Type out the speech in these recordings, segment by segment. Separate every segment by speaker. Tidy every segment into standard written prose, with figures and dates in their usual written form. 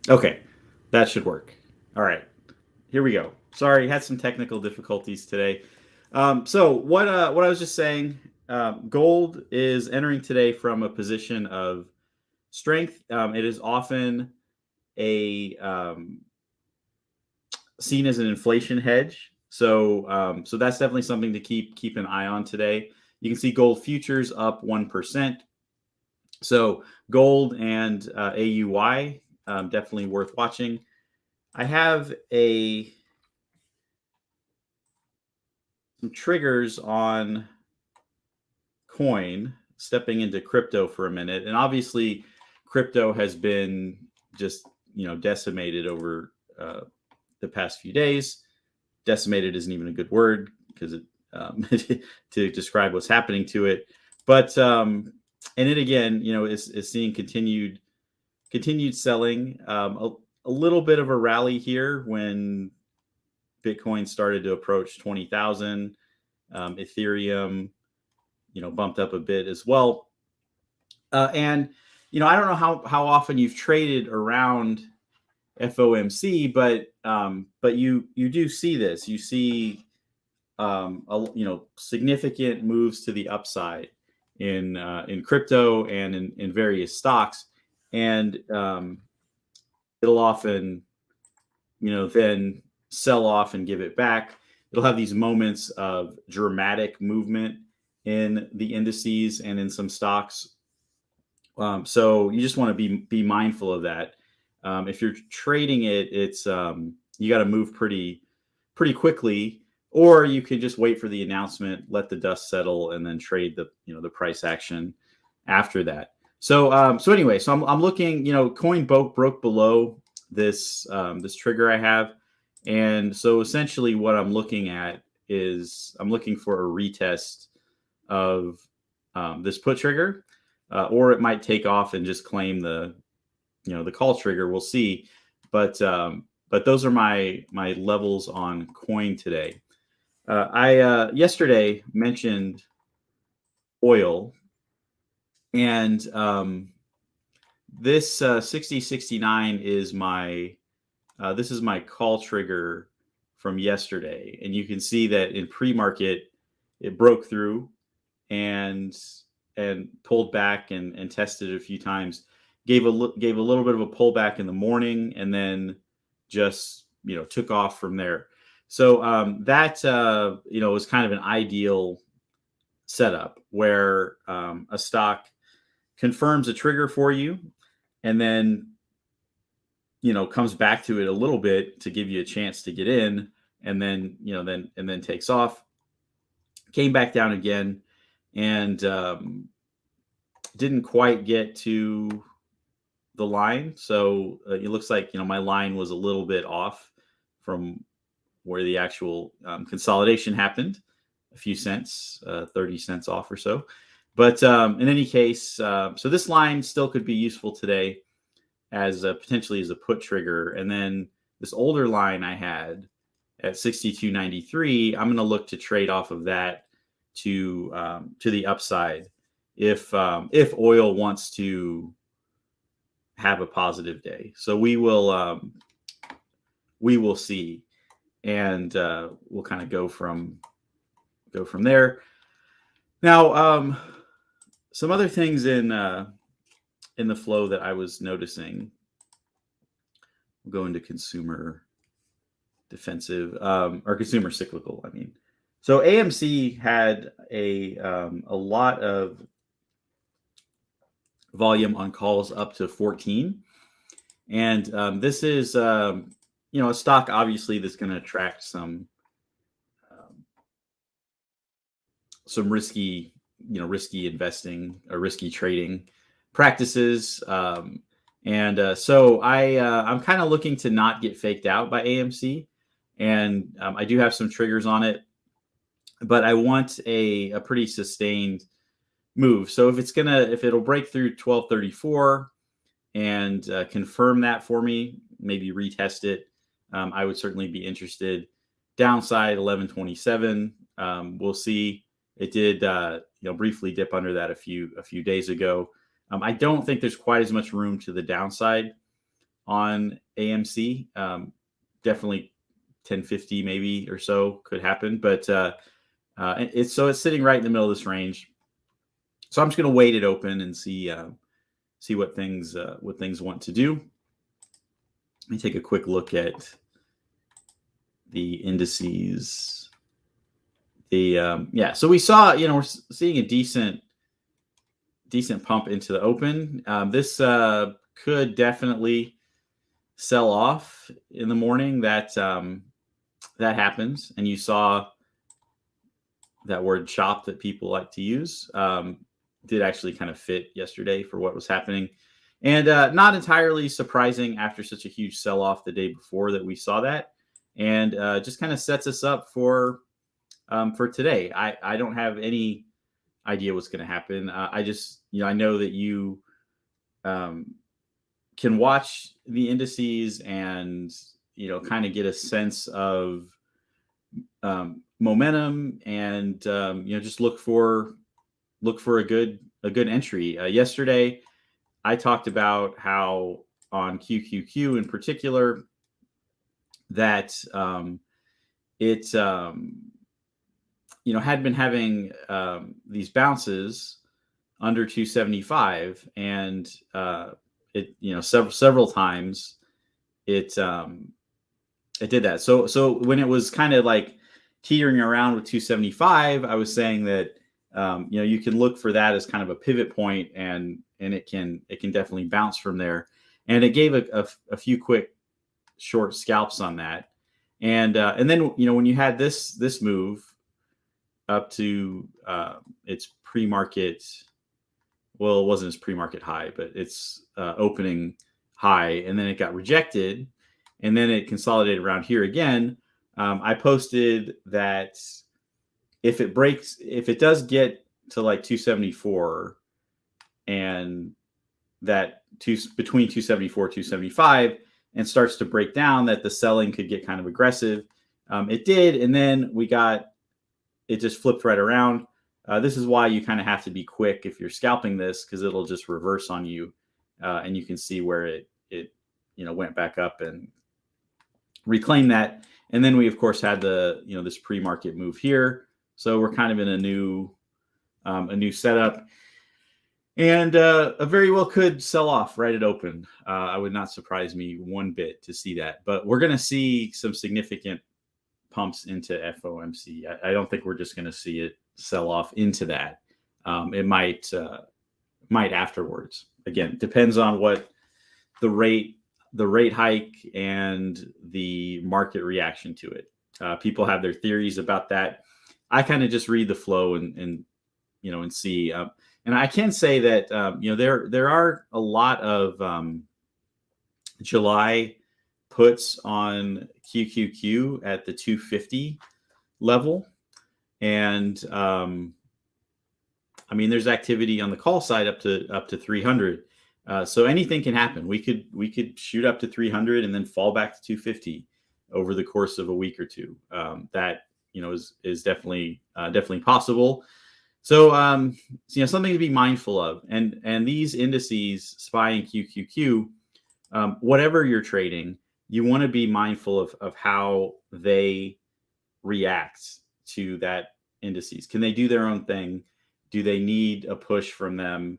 Speaker 1: Okay, that should work. All right, here we go. Sorry, had some technical difficulties today. So what I was just saying, gold is entering today from a position of strength. It is often a seen as an inflation hedge. So that's definitely something to keep an eye on today. You can see gold futures up 1%. So gold and AUY definitely worth watching. I have a some triggers on coin, stepping into crypto for a minute, and obviously crypto has been just decimated over the past few days. Decimated isn't even a good word because it to describe what's happening to it, but and it again is seeing continued selling. A little bit of a rally here when Bitcoin started to approach 20,000. Ethereum, bumped up a bit as well. And I don't know how often you've traded around FOMC, but you do see this. You see significant moves to the upside in crypto and in various stocks, and it'll often then sell off and give it back. It'll have these moments of dramatic movement in the indices and in some stocks. So you just want to be mindful of that. If you're trading it, it's you got to move pretty quickly, or you can just wait for the announcement, let the dust settle, and then trade the price action after that. So anyway, I'm looking. Coin broke below this trigger I have, and so essentially what I'm looking at is I'm looking for a retest of this put trigger, or it might take off and just claim the call trigger. We'll see, but those are my levels on coin today. I yesterday mentioned oil, and this 6069 is my this is my call trigger from yesterday, and you can see that in pre-market it broke through and pulled back and tested it a few times. Gave a little bit of a pullback in the morning, and then just took off from there. So that was kind of an ideal setup where a stock confirms a trigger for you, and then comes back to it a little bit to give you a chance to get in, and then then takes off. Came back down again, and didn't quite get to the line. So it looks like my line was a little bit off from where the actual consolidation happened, a few cents, 30 cents off or so. But in any case, so this line still could be useful today as potentially as a put trigger. And then this older line I had at 62.93, I'm going to look to trade off of that to the upside if oil wants to have a positive day. So we will see, and we'll kind of go from there. Now, some other things in the flow that I was noticing. We'll go into consumer defensive or consumer cyclical. I mean, so AMC had a lot of volume on calls up to 14, and this is a stock obviously that's going to attract some risky investing or risky trading practices. So I'm kind of looking to not get faked out by AMC, and I do have some triggers on it, but I want a pretty sustained move. So if it'll break through 1234 and confirm that for me, maybe retest it, I would certainly be interested. Downside 1127, we'll see. It did briefly dip under that a few days ago. I don't think there's quite as much room to the downside. on AMC. Definitely 1050 maybe or so could happen, but it's sitting right in the middle of this range. So I'm just going to wait it open and see what things want to do. Let me take a quick look at the indices. So we saw, we're seeing a decent pump into the open. This could definitely sell off in the morning. That happens, and you saw that word "chop" that people like to use did actually kind of fit yesterday for what was happening, and not entirely surprising after such a huge sell-off the day before that we saw that, and just kind of sets us up for today. I don't have any idea what's going to happen. I just, I know that you can watch the indices and, kind of get a sense of momentum and, just look for a good entry. Yesterday, I talked about how on QQQ in particular that it had been having these bounces under 275, and it several times it did that. So when it was kind of like teetering around with 275, I was saying that you can look for that as kind of a pivot point, and it can definitely bounce from there. And it gave a few quick short scalps on that, and then when you had this move up to its pre-market, well, it wasn't its pre-market high, but its opening high, and then it got rejected, and then it consolidated around here again. I posted that if it does get to like 274, and that between 274 275 and starts to break down, that the selling could get kind of aggressive. It did, and then it just flipped right around. This is why you kind of have to be quick if you're scalping this, because it'll just reverse on you, and you can see where it went back up and reclaim that. And then we of course had the this pre-market move here, so we're kind of in a new setup, and a very well could sell off right at open. I would not surprise me one bit to see that, but we're going to see some significant pumps into FOMC. I don't think we're just going to see it sell off into that. It might afterwards. Again, depends on what the rate hike and the market reaction to it. People have their theories about that. I kind of just read the flow and see. And I can say that there are a lot of July puts on QQQ at the 250 level, and there's activity on the call side up to 300. So anything can happen. We could shoot up to 300 and then fall back to 250 over the course of a week or two. That is definitely possible. So something to be mindful of. And these indices, SPY and QQQ, whatever you're trading, you want to be mindful of how they react to that indices. Can they do their own thing? Do they need a push from them?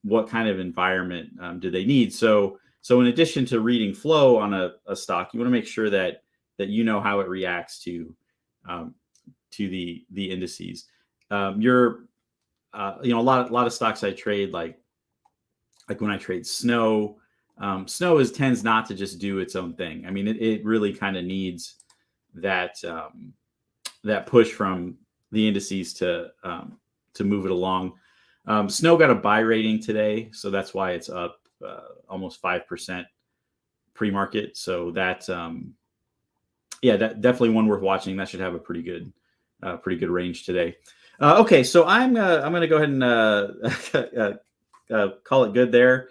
Speaker 1: What kind of environment do they need? So in addition to reading flow on a stock, you want to make sure that you know how it reacts to the indices. A lot of stocks I trade, like when I trade Snow. Snow tends not to just do its own thing. I mean, it really kind of needs that push from the indices to move it along. Snow got a buy rating today, so that's why it's up almost 5% pre-market. So that definitely one worth watching. That should have a pretty good range today. Okay, so I'm gonna go ahead and call it good there.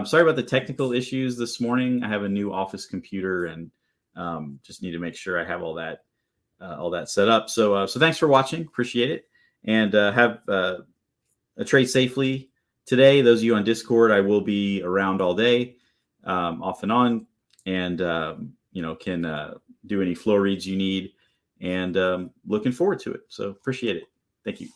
Speaker 1: Sorry about the technical issues this morning. I have a new office computer and just need to make sure I have all that set up. So thanks for watching. Appreciate it. And have a trade safely today. Those of you on Discord, I will be around all day. off and on, and can do any flow reads you need. And looking forward to it. So appreciate it. Thank you.